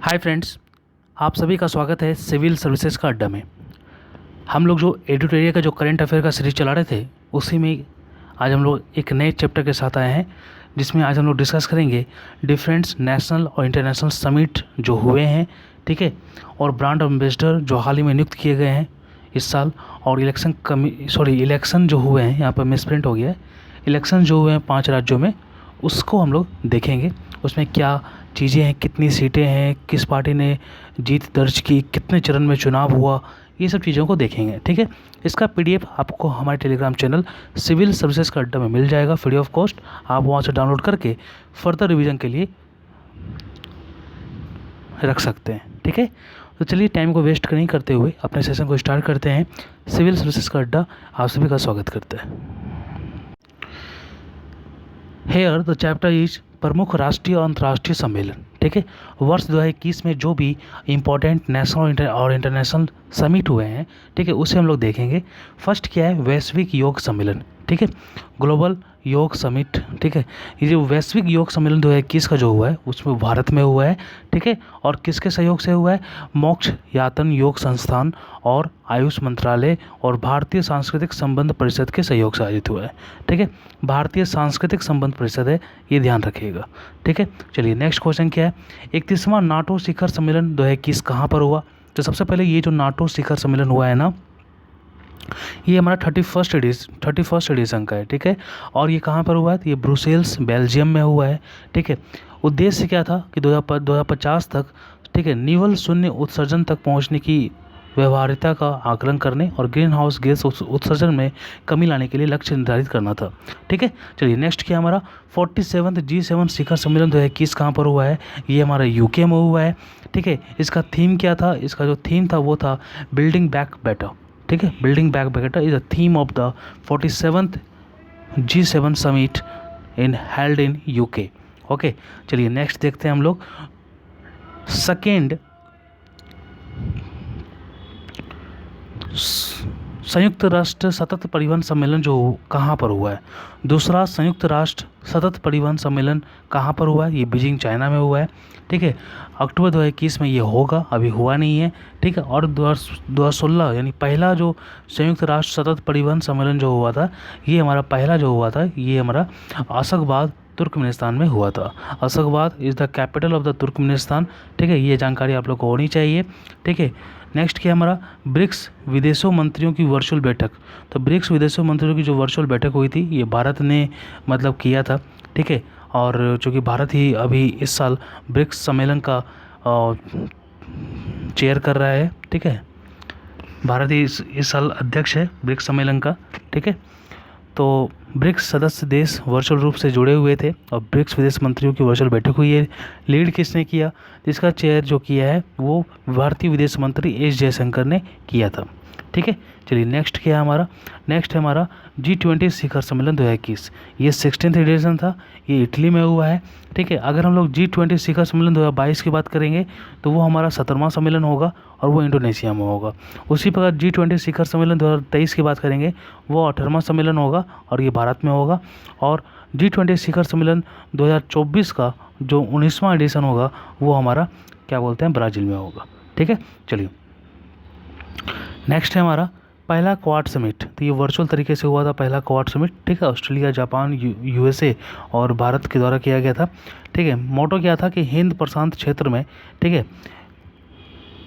Hi friends, आप सभी का स्वागत है सिविल सर्विसेज का अड्डा में। हम लोग जो एडिटोरियल का जो करंट अफेयर का सीरीज चला रहे थे उसी में आज हम लोग एक नए चैप्टर के साथ आए हैं, जिसमें आज हम लोग डिस्कस करेंगे डिफरेंट नेशनल और इंटरनेशनल समिट जो हुए हैं, ठीक है, और ब्रांड एम्बेसडर जो हाल ही में नियुक्त किए गए हैं इस साल, और इलेक्शन जो हुए हैं, यहाँ पर मिसप्रिंट हो गया है, इलेक्शन जो हुए हैं 5 राज्यों में, उसको हम लोग देखेंगे। उसमें क्या चीज़ें हैं, कितनी सीटें हैं, किस पार्टी ने जीत दर्ज की, कितने चरण में चुनाव हुआ, ये सब चीज़ों को देखेंगे, ठीक है। इसका पीडीएफ आपको हमारे टेलीग्राम चैनल सिविल सर्विसेज का अड्डा में मिल जाएगा फ्री ऑफ कॉस्ट। आप वहाँ से डाउनलोड करके फर्दर रिवीजन के लिए रख सकते हैं, ठीक है। तो चलिए टाइम को वेस्ट नहीं करते हुए अपने सेशन को स्टार्ट करते हैं। सिविल सर्विसेज का अड्डा आप सभी का स्वागत करते हैं। हेयर द चैप्टर इज प्रमुख राष्ट्रीय और अंतर्राष्ट्रीय सम्मेलन, ठीक है। वर्ष 2021 में जो भी इम्पोर्टेंट नेशनल और इंटरनेशनल समिट हुए हैं, ठीक है, उसे हम लोग देखेंगे। फर्स्ट क्या है, वैश्विक योग सम्मेलन, ठीक है, ग्लोबल योग समिट, ठीक है। ये जो वैश्विक योग सम्मेलन 2021 का जो हुआ है उसमें भारत में हुआ है, ठीक है, और किसके सहयोग से हुआ है, मोक्ष यातन योग संस्थान और आयुष मंत्रालय और भारतीय सांस्कृतिक संबंध परिषद के सहयोग से आयोजित हुआ है, ठीक है। भारतीय सांस्कृतिक संबंध परिषद है, ये ध्यान रखिएगा, ठीक है। चलिए नेक्स्ट क्वेश्चन क्या है, 31वां नाटो शिखर सम्मेलन 2021 कहाँ पर हुआ। तो सबसे पहले ये जो नाटो शिखर सम्मेलन हुआ है ना, ये हमारा 31st एडिशन का है, ठीक है। और ये कहाँ पर हुआ है, तो ये ब्रुसेल्स बेल्जियम में हुआ है, ठीक है। उद्देश्य क्या था कि 2050 तक, ठीक है, निवल शून्य उत्सर्जन तक पहुँचने की व्यवहार्यता का आकलन करने और ग्रीन हाउस गैस उत्सर्जन में कमी लाने के लिए लक्ष्य निर्धारित करना था, ठीक है। चलिए नेक्स्ट क्या हमारा 47th G7 शिखर सम्मेलन 2021 कहाँ पर हुआ है, ये हमारा यूके में हुआ है, ठीक है। इसका थीम क्या था, इसका जो थीम था वो था बिल्डिंग बैक बेटर, ठीक है। Building back better is the theme of the 47th G7 summit held in UK. Okay, चलिए नेक्स्ट देखते हैं हम लोग सेकेंड संयुक्त राष्ट्र सतत परिवहन सम्मेलन जो कहाँ पर हुआ है। दूसरा संयुक्त राष्ट्र सतत परिवहन सम्मेलन कहाँ पर हुआ है, ये बीजिंग चाइना में हुआ है, ठीक है। अक्टूबर 2021 में ये होगा, अभी हुआ नहीं है, ठीक है। और 2016 यानी पहला जो संयुक्त राष्ट्र सतत परिवहन सम्मेलन जो हुआ था, ये हमारा पहला जो हुआ था, ये हमारा अशगाबाद तुर्कमेनिस्तान में हुआ था। Ashgabat is the capital of the Turkmenistan, ठीक है। ये जानकारी आप लोग को होनी चाहिए, ठीक है। नेक्स्ट क्या हमारा ब्रिक्स विदेशों मंत्रियों की वर्चुअल बैठक। तो ब्रिक्स विदेशों मंत्रियों की जो वर्चुअल बैठक हुई थी, ये भारत ने मतलब किया था, ठीक है। और चूँकि भारत ही अभी इस साल ब्रिक्स सम्मेलन का चेयर कर रहा है, ठीक है। भारत ही इस साल अध्यक्ष है ब्रिक्स सम्मेलन का, ठीक है। तो ब्रिक्स सदस्य देश वर्चुअल रूप से जुड़े हुए थे और ब्रिक्स विदेश मंत्रियों की वर्चुअल बैठक हुई है। लीड किसने किया, जिसका चेयर जो किया है वो भारतीय विदेश मंत्री एस जयशंकर ने किया था, ठीक है। चलिए नेक्स्ट क्या है हमारा, नेक्स्ट है हमारा G20 शिखर सम्मेलन 2021। ये 16th एडिशन था, ये इटली में हुआ है, ठीक है। अगर हम लोग G20 शिखर सम्मेलन 2022 की बात करेंगे तो वो हमारा 17वां सम्मेलन होगा और वो इंडोनेशिया में होगा। उसी प्रकार G20 शिखर सम्मेलन 2023 की बात करेंगे, वो 18वां सम्मेलन होगा और ये भारत में होगा। और G20 शिखर सम्मेलन 2024 का जो 19वां एडिशन होगा वो हमारा क्या बोलते हैं, ब्राज़ील में होगा, ठीक है। चलिए नेक्स्ट है हमारा पहला क्वाड समिट। तो ये वर्चुअल तरीके से हुआ था पहला क्वाड समिट, ठीक है। ऑस्ट्रेलिया, जापान, USA और भारत के द्वारा किया गया था, ठीक है। मोटो क्या था कि हिंद प्रशांत क्षेत्र में, ठीक है,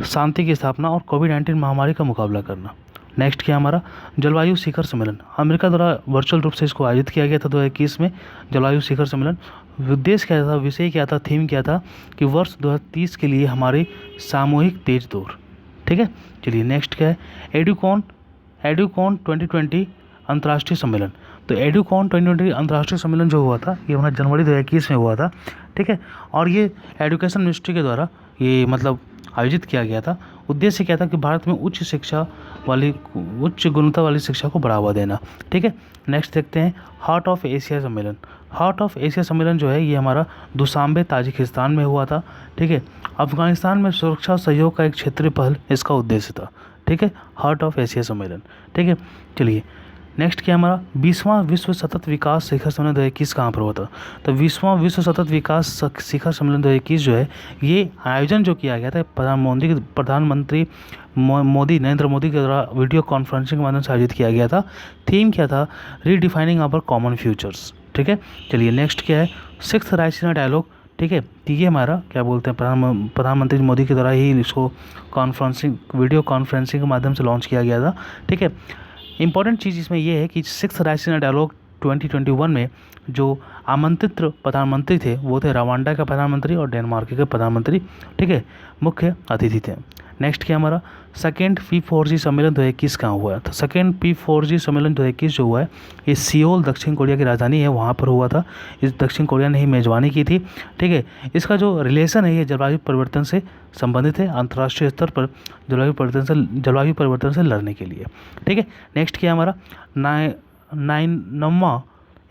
शांति की स्थापना और कोविड-19 महामारी का मुकाबला करना। नेक्स्ट क्या हमारा जलवायु शिखर सम्मेलन। अमेरिका द्वारा वर्चुअल रूप से इसको आयोजित किया गया था 2021 में, जलवायु शिखर सम्मेलन। उद्देश्य क्या था, विषय क्या था, थीम क्या था कि वर्ष 2030 के लिए हमारी सामूहिक तेज दौड़, ठीक है। चलिए नेक्स्ट क्या है एडुकॉन 2020 अंतर्राष्ट्रीय सम्मेलन। तो एडुकॉन 2020 अंतर्राष्ट्रीय सम्मेलन जो हुआ था ये हमारा जनवरी 2021 में हुआ था, ठीक है। और ये एजुकेशन मिनिस्ट्री के द्वारा ये मतलब आयोजित किया गया था। उद्देश्य क्या था कि भारत में उच्च गुणवत्ता वाली शिक्षा को बढ़ावा देना, ठीक है। नेक्स्ट देखते हैं हार्ट ऑफ एशिया सम्मेलन। हार्ट ऑफ एशिया सम्मेलन जो है ये हमारा दुशांबे ताजिकिस्तान में हुआ था, ठीक है। अफगानिस्तान में सुरक्षा सहयोग का एक क्षेत्रीय पहल इसका उद्देश्य था, ठीक है। हार्ट ऑफ एशिया सम्मेलन, ठीक है। चलिए नेक्स्ट क्या हमारा 20वां विश्व सतत विकास शिखर सम्मेलन 2021 कहाँ पर हुआ था? तो 20वां विश्व सतत विकास शिखर सम्मेलन 2021 जो है ये आयोजन जो किया गया था प्रधानमंत्री मोदी नरेंद्र मोदी के द्वारा वीडियो कॉन्फ्रेंसिंग के माध्यम से आयोजित किया गया था। थीम क्या था? Redefining our common futures. ठीक है, चलिए नेक्स्ट क्या है? 6th Raisina dialogue. ठीक है, तो ये हमारा क्या बोलते हैं प्रधानमंत्री मोदी के द्वारा ही इसको वीडियो कॉन्फ्रेंसिंग के माध्यम से लॉन्च किया गया था। ठीक है, इंपॉर्टेंट चीज़ इसमें यह है कि 6th रायसीना डायलॉग 2021 में जो आमंत्रित प्रधानमंत्री थे वो थे रवांडा के प्रधानमंत्री और डेनमार्क के प्रधानमंत्री। ठीक है, मुख्य अतिथि थे। नेक्स्ट क्या हमारा? सेकेंड P4G सम्मेलन 2021 कहाँ हुआ है? तो सेकेंड P4G सम्मेलन 2021 जो हुआ है ये सियोल दक्षिण कोरिया की राजधानी है वहाँ पर हुआ था। इस दक्षिण कोरिया ने ही मेज़बानी की थी। ठीक है, इसका जो रिलेशन है ये जलवायु परिवर्तन से संबंधित है, अंतर्राष्ट्रीय स्तर पर जलवायु परिवर्तन से लड़ने के लिए। ठीक है, नेक्स्ट क्या हमारा? 9वां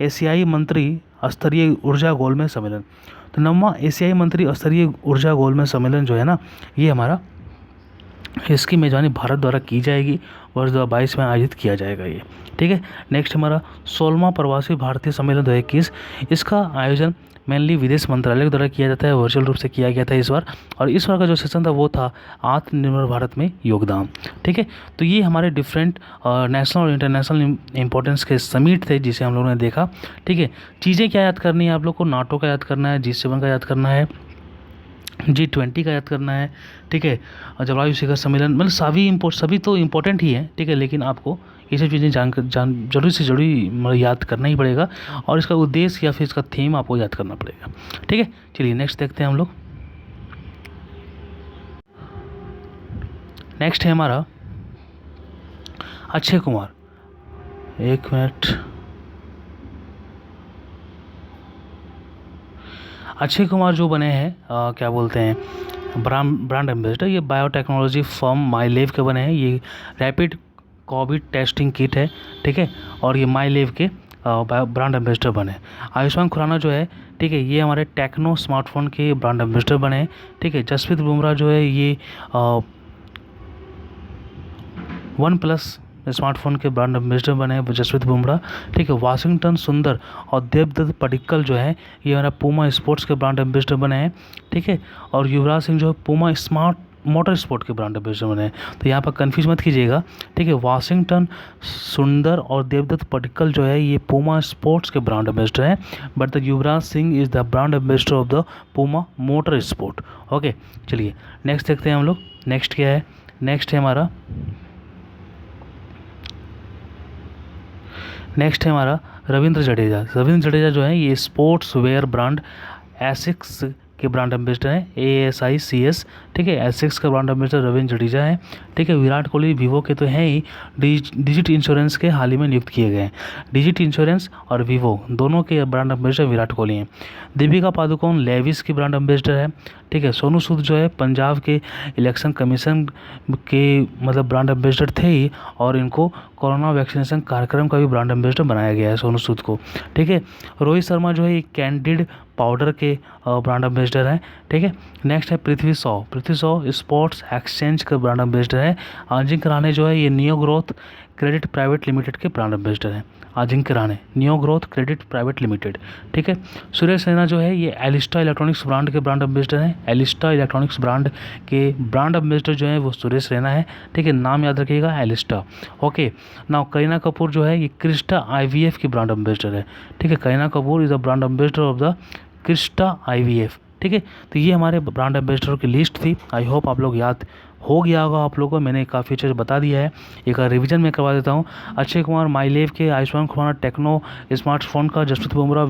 एशियाई मंत्री स्तरीय ऊर्जा गोलमेज सम्मेलन। तो 9वां एशियाई मंत्री स्तरीय ऊर्जा गोलमेज सम्मेलन जो है ना ये हमारा इसकी मेज़बानी भारत द्वारा की जाएगी। वर्ष 2022 में आयोजित किया जाएगा ये। ठीक है, नेक्स्ट हमारा 16वां प्रवासी भारतीय सम्मेलन 2021। इसका आयोजन मेनली विदेश मंत्रालय के द्वारा किया जाता है, वर्चुअल रूप से किया गया था इस बार। और इस बार का जो सेशन था वो था आत्मनिर्भर भारत में योगदान। ठीक है, तो ये हमारे डिफरेंट नेशनल और इंटरनेशनल इंपॉर्टेंस के समिट थे जिसे हम लोगों ने देखा। ठीक है, चीज़ें क्या याद करनी है आप लोग को? नाटो का याद करना है, G7 का याद करना है, G20 का याद करना है। ठीक है, जलवायु शिखर सम्मेलन, मतलब सभी तो इम्पोर्टेंट ही हैं। ठीक है, लेकिन आपको ये सब चीज़ें जरूरी से जरूरी मतलब याद करना ही पड़ेगा और इसका उद्देश्य या फिर इसका थीम आपको याद करना पड़ेगा। ठीक है, चलिए नेक्स्ट देखते हैं हम लोग। नेक्स्ट है हमारा अक्षय कुमार। एक मिनट, अक्षय कुमार जो बने हैं क्या बोलते हैं ब्रांड एम्बेसडर, ये बायोटेक्नोलॉजी फर्म माईलेव के बने हैं। ये रैपिड कोविड टेस्टिंग किट है। ठीक है, और ये माईलेव के ब्रांड एम्बेसडर बने। आयुष्मान खुराना जो है, ठीक है, ये हमारे टेक्नो स्मार्टफोन के ब्रांड एम्बेसडर बने हैं। ठीक है, जसप्रीत बुमराह जो है ये OnePlus स्मार्टफोन के ब्रांड एम्बेसडर बने हैं जसप्रीत बुमराह। ठीक है, वाशिंगटन सुंदर और देवदत्त पडिक्कल जो है ये हमारा पूमा स्पोर्ट्स के ब्रांड एम्बेसडर बने हैं। ठीक है, और युवराज सिंह जो है पूमा स्मार्ट मोटर स्पोर्ट के ब्रांड एम्बेसडर बने हैं। तो यहाँ पर कन्फ्यूज मत कीजिएगा। ठीक है, वाशिंगटन सुंदर और देवदत्त पडिक्कल जो है ये पूमा स्पोर्ट्स के ब्रांड एम्बेसडर हैं, but the Yuvraj Singh is the brand ambassador of the Puma motor sport. Okay, चलिए नेक्स्ट देखते हैं हम लोग। नेक्स्ट क्या है? नेक्स्ट है हमारा रविंद्र जडेजा जो है ये स्पोर्ट्स वेयर ब्रांड एसिक्स के ब्रांड एम्बेसडर हैं, ASICS। ठीक है, एसिक्स का ब्रांड एम्बेसडर रविंद्र जडेजा है। ठीक है, विराट कोहली वीवो के तो हैं ही, डिजिट इंश्योरेंस के हाल ही में नियुक्त किए गए हैं। डिजिट इंश्योरेंस और वीवो दोनों के ब्रांड एम्बेसडर विराट कोहली हैं। दीपिका पादुकोण लेविस की ब्रांड एम्बेसडर है। ठीक है, सोनू सूद जो है पंजाब के इलेक्शन कमीशन के मतलब ब्रांड एम्बेसडर थे ही, और इनको कोरोना वैक्सीनेशन कार्यक्रम का भी ब्रांड एम्बेसडर बनाया गया है सोनू सूद को। ठीक है, रोहित शर्मा जो है कैंडिड पाउडर के ब्रांड एम्बेसडर हैं। ठीक है, नेक्स्ट है पृथ्वी शॉ स्पोर्ट्स एक्सचेंज का ब्रांड एम्बेसडर है। अजिंक्य रहाणे जो है ये neo growth credit private limited के ब्रांड एम्बेसडर हैं। Ajinkya Rahane neo growth credit private limited. ठीक है, सुरेश रैना जो है ये एलिस्टा इलेक्ट्रॉनिक्स ब्रांड के ब्रांड एम्बेसडर हैं। एलिस्टा इलेक्ट्रॉनिक्स ब्रांड के ब्रांड एम्बेसडर जो है वो सुरेश रैना है। ठीक है, नाम याद रखिएगा Elista. Okay, now Kareena Kapoor जो है ये क्रिस्टा IVF की ब्रांड एम्बेसडर है। ठीक है, Kareena Kapoor is the brand ambassador of the Krista IVF। ठीक है, तो ये हमारे ब्रांड एम्बेसडर की लिस्ट थी। आई होप आप लोग याद हो गया होगा आप लोगों को, मैंने काफ़ी अच्छे से बता दिया है। एक रिवीजन में करवा देता हूँ। अक्षय कुमार माईलेव के, आयुष्मान खुराना टेक्नो स्मार्टफोन का, जसप्रीत बुमराह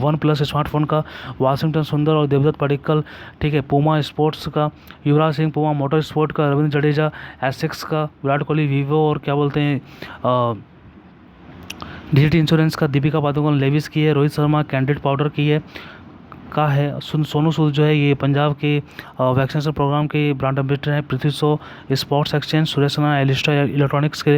OnePlus स्मार्टफोन का, वाशिंगटन सुंदर और देवदत्त पडिक्कल ठीक है पूमा स्पोर्ट्स का, Yuvraj Singh Puma motor sport का, रविंद्र जडेजा एसिक्स का, विराट कोहली वीवो और क्या बोलते हैं डिजिट इंश्योरेंस का, दीपिका पादुकोण लेविस की है, रोहित शर्मा कैंडिड पाउडर की है का है, सोनू सूद जो है ये पंजाब के वैक्सीनेशन प्रोग्राम के ब्रांड एम्बेसडर हैं, Prithvi Shaw sports exchange, Suresh Raina Elista electronics के,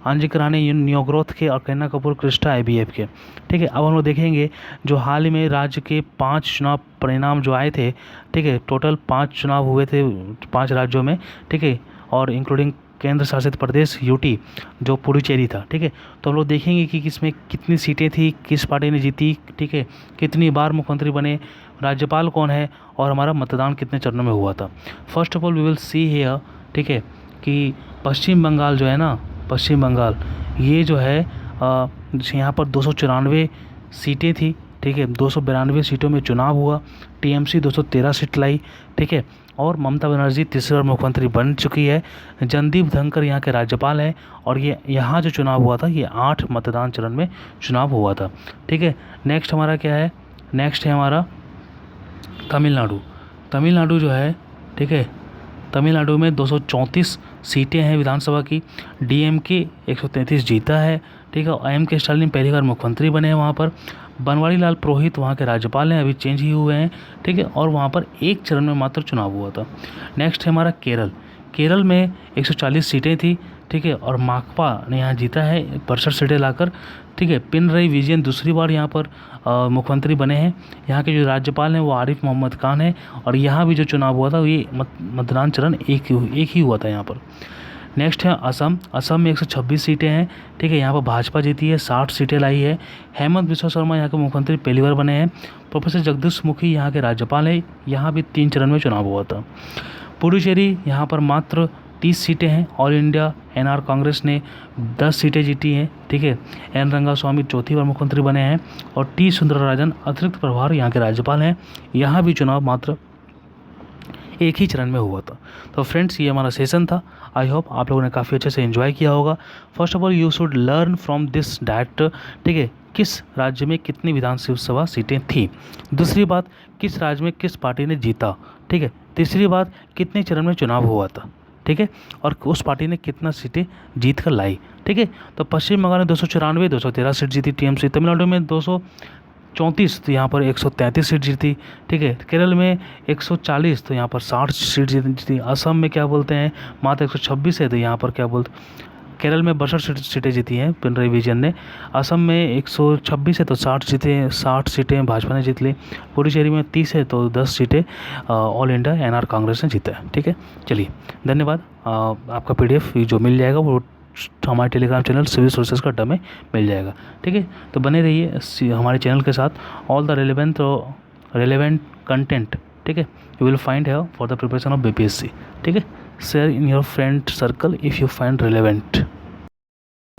अजिंक्य रहाणे नियो ग्रोथ के और करीना कपूर क्रिस्टा IVF के। ठीक है, अब हम लोग देखेंगे जो हाल ही में राज्य के 5 चुनाव परिणाम जो आए थे। ठीक है, टोटल 5 चुनाव हुए थे 5 राज्यों में। ठीक है, और इंक्लूडिंग केंद्र शासित प्रदेश यूटी जो पुडुचेरी था, ठीक है। तो हम लोग देखेंगे कि किसमें कितनी सीटें थी, किस पार्टी ने जीती, ठीक है, कितनी बार मुख्यमंत्री बने, राज्यपाल कौन है, और हमारा मतदान कितने चरणों में हुआ था। First of all we will see here, ठीक है, कि पश्चिम बंगाल जो है ना, पश्चिम बंगाल ये जो है यहाँ पर 294 सीटें थी, ठीक है। 292 सीटों में चुनाव हुआ, टीएमसी 213 सीट लाई, ठीक है। और ममता बनर्जी तीसरी बार मुख्यमंत्री बन चुकी है। जनदीप धनखड़ यहाँ के राज्यपाल हैं, और ये यहाँ जो चुनाव हुआ था ये 8 मतदान चरण में चुनाव हुआ था, ठीक है। नेक्स्ट हमारा क्या है, नेक्स्ट है हमारा तमिलनाडु। तमिलनाडु जो है, ठीक है, तमिलनाडु में 234 सीटें हैं विधानसभा की। डीएमके 133 जीता है, ठीक है। एम.के. स्टालिन पहली बार मुख्यमंत्री बने हैं वहाँ पर। बनवारी लाल पुरोहित वहाँ के राज्यपाल हैं, अभी चेंज ही हुए हैं, ठीक है। और वहाँ पर एक चरण में मात्र चुनाव हुआ था। नेक्स्ट है हमारा केरल। केरल में 140 सीटें थी, ठीक है, और माकपा ने यहाँ जीता है 62 सीटें लाकर, ठीक है। पिनरई विजयन दूसरी बार यहाँ पर मुख्यमंत्री बने हैं। यहाँ के जो राज्यपाल हैं वो आरिफ मोहम्मद खान हैं, और यहाँ भी जो चुनाव हुआ था ये मतदान चरण एक ही हुआ था यहाँ पर। नेक्स्ट है असम। असम में 126 सीटें हैं, ठीक है। यहाँ पर भाजपा जीती है, 60 सीटें लाई है। हेमंत बिस्वा शर्मा यहाँ के मुख्यमंत्री पहली बार बने हैं। प्रोफेसर जगदीश मुखी यहाँ के राज्यपाल हैं, यहाँ भी 3 चरण में चुनाव हुआ था। पुडुचेरी यहाँ पर मात्र 30 सीटें हैं। ऑल इंडिया एनआर कांग्रेस ने 10 सीटें जीती हैं, ठीक है। एन रंगास्वामी चौथी बार मुख्यमंत्री बने हैं, और टी सुंदरराजन अतिरिक्त प्रभार यहाँ के राज्यपाल हैं। यहाँ भी चुनाव मात्र एक ही चरण में हुआ था। तो फ्रेंड्स ये हमारा सेशन था। आई होप आप लोगों ने काफ़ी अच्छे से एंजॉय किया होगा। First of all you should learn from this that, ठीक है, किस राज्य में कितनी विधानसभा सीटें थी। दूसरी बात, किस राज्य में किस पार्टी ने जीता, ठीक है। तीसरी बात, कितने चरण में चुनाव हुआ था, ठीक है, और उस पार्टी ने कितना सीटें जीत कर लाई, ठीक है। तो पश्चिम बंगाल में 294 213 सीट जीती टीएमसी। तमिलनाडु में 234, तो यहाँ पर 133 सीट जीती, ठीक है। केरल में 140, तो यहाँ पर 60 सीट जीती। असम में क्या बोलते हैं मात्र 126 है, तो यहाँ पर क्या बोलते, केरल में 62 सीटें जीती हैं पिनरई विजयन ने। असम में 126 है तो 60 सीटें भाजपा ने जीत ली। पुडुचेरी में 30 है तो 10 सीटें ऑल इंडिया एनआर कांग्रेस ने जीता है, ठीक है। चलिए धन्यवाद। आपका पीडीएफ जो मिल जाएगा वो हमारे टेलीग्राम चैनल सिविल सोर्सेज का अड्डा में मिल जाएगा, ठीक है। तो बने रहिए हमारे चैनल के साथ। ऑल द रेलेवेंट कंटेंट, ठीक है, you will find here for the preparation of BPSC, ठीक है। Share in your friend circle if you find relevant.